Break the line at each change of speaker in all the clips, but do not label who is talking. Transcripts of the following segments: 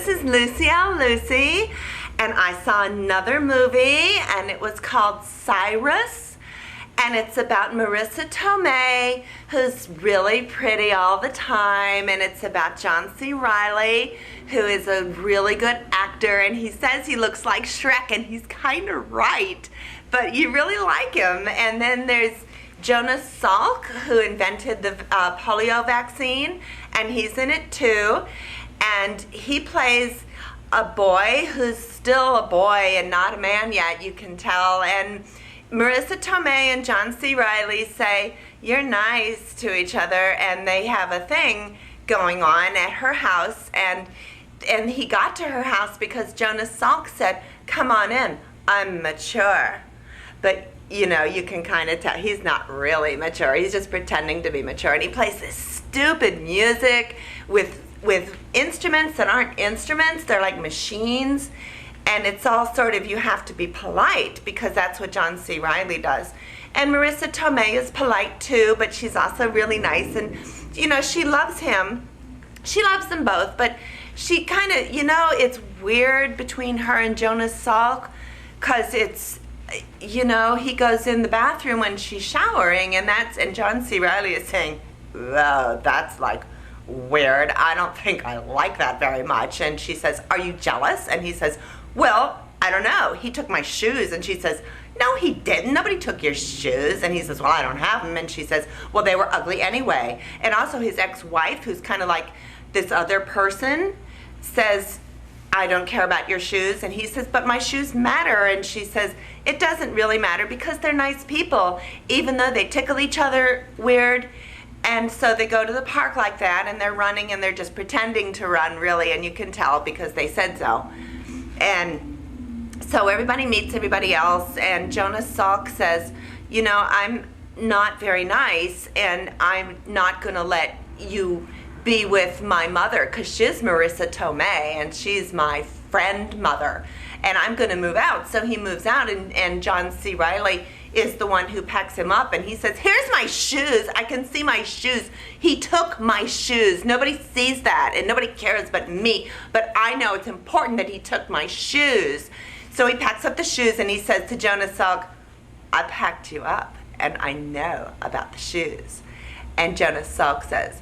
this is Lucie, and I saw another movie, and it was called Cyrus, and it's about Marissa Tomei, who's really pretty all the time, and it's about John C. Reilly, who is a really good actor, and he says he looks like Shrek, and he's kind of right, but you really like him. And then there's Jonas Salk, who invented the polio vaccine, and he's in it too. And he plays a boy who's still a boy and not a man yet, you can tell. And Marissa Tomei and John C. Reilly say, "You're nice to each other," and they have a thing going on at her house. And he got to her house because Jonas Salk said, "Come on in, I'm mature." But you know, you can kind of tell he's not really mature. He's just pretending to be mature. And he plays this stupid music with instruments that aren't instruments. They're like machines. And it's all sort of, you have to be polite because that's what John C. Reilly does. And Marissa Tomei is polite too, but she's also really nice. And, you know, she loves him. She loves them both. But she kind of, you know, it's weird between her and Jonas Salk because it's, you know, he goes in the bathroom when she's showering, and John C. Reilly is saying, "Oh, that's like weird. I don't think I like that very much." And she says, "Are you jealous?" And he says, "Well, I don't know. He took my shoes." And she says, "No, he didn't. Nobody took your shoes." And he says, "Well, I don't have them." And she says, "Well, they were ugly anyway." And also his ex-wife, who's kind of like this other person, says, "I don't care about your shoes." And he says, "But my shoes matter." And she says, "It doesn't really matter because they're nice people, even though they tickle each other weird." And so they go to the park like that, and they're running, and they're just pretending to run, really, and you can tell because they said so. And so everybody meets everybody else, and Jonas Salk says, "You know, I'm not very nice, and I'm not going to let you be with my mother because she's Marissa Tomei, and she's my friend mother, and I'm going to move out." So he moves out, and John C. Reilly is the one who packs him up, and he says, "Here's my shoes. I can see my shoes. He took my shoes. Nobody sees that, and nobody cares but me, but I know it's important that he took my shoes." So he packs up the shoes, and he says to Jonas Salk, "I packed you up, and I know about the shoes." And Jonas Salk says,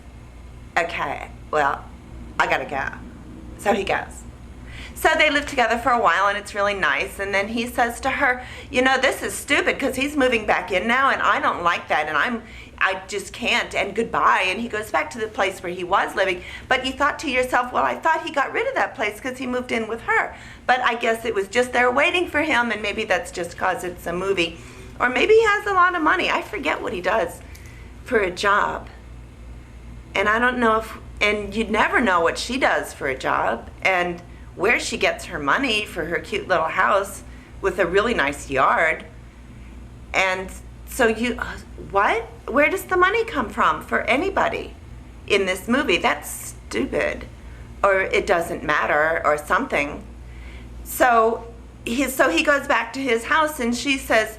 "Okay, well, I gotta go." So he goes. So they live together for a while, and it's really nice. And then he says to her, "You know, this is stupid because he's moving back in now, and I don't like that, and I just can't, and goodbye." And he goes back to the place where he was living. But you thought to yourself, well, I thought he got rid of that place because he moved in with her. But I guess it was just there waiting for him, and maybe that's just because it's a movie. Or maybe he has a lot of money. I forget what he does for a job. And I don't know and you'd never know what she does for a job and where she gets her money for her cute little house with a really nice yard. And so what? Where does the money come from for anybody in this movie? That's stupid. Or it doesn't matter or something. So he goes back to his house, and she says,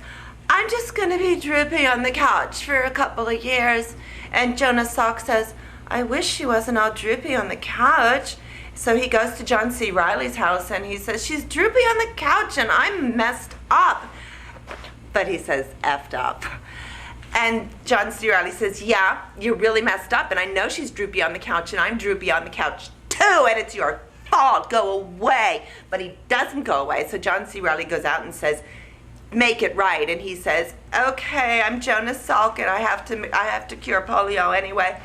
"I'm just going to be droopy on the couch for a couple of years." And Jonas Salk says, "I wish she wasn't all droopy on the couch." So he goes to John C. Reilly's house, and he says, "She's droopy on the couch, and I'm messed up." But he says, "effed up." And John C. Reilly says, "Yeah, you're really messed up, and I know she's droopy on the couch, and I'm droopy on the couch too, and it's your fault. Go away." But he doesn't go away. So John C. Reilly goes out and says, "Make it right." And he says, "Okay, I'm Jonas Salk, and I have to cure polio anyway."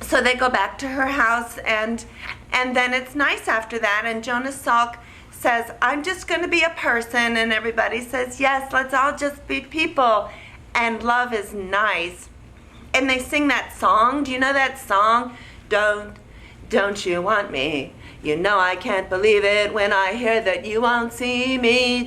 So they go back to her house, and then it's nice after that, and Jonas Salk says, "I'm just going to be a person," and everybody says, "Yes, let's all just be people, and love is nice." And they sing that song. Do you know that song? Don't you want me? You know I can't believe it when I hear that you won't see me.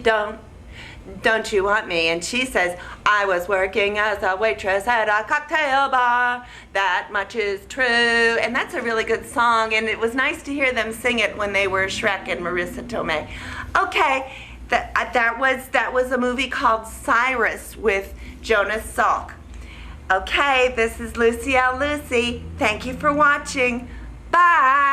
Don't you want me? And she says, "I was working as a waitress at a cocktail bar. That much is true." And that's a really good song, and it was nice to hear them sing it when they were Shrek and Marissa Tomei. Okay, that was a movie called Cyrus with Jonas Salk. Okay, this is Lucie. Thank you for watching. Bye.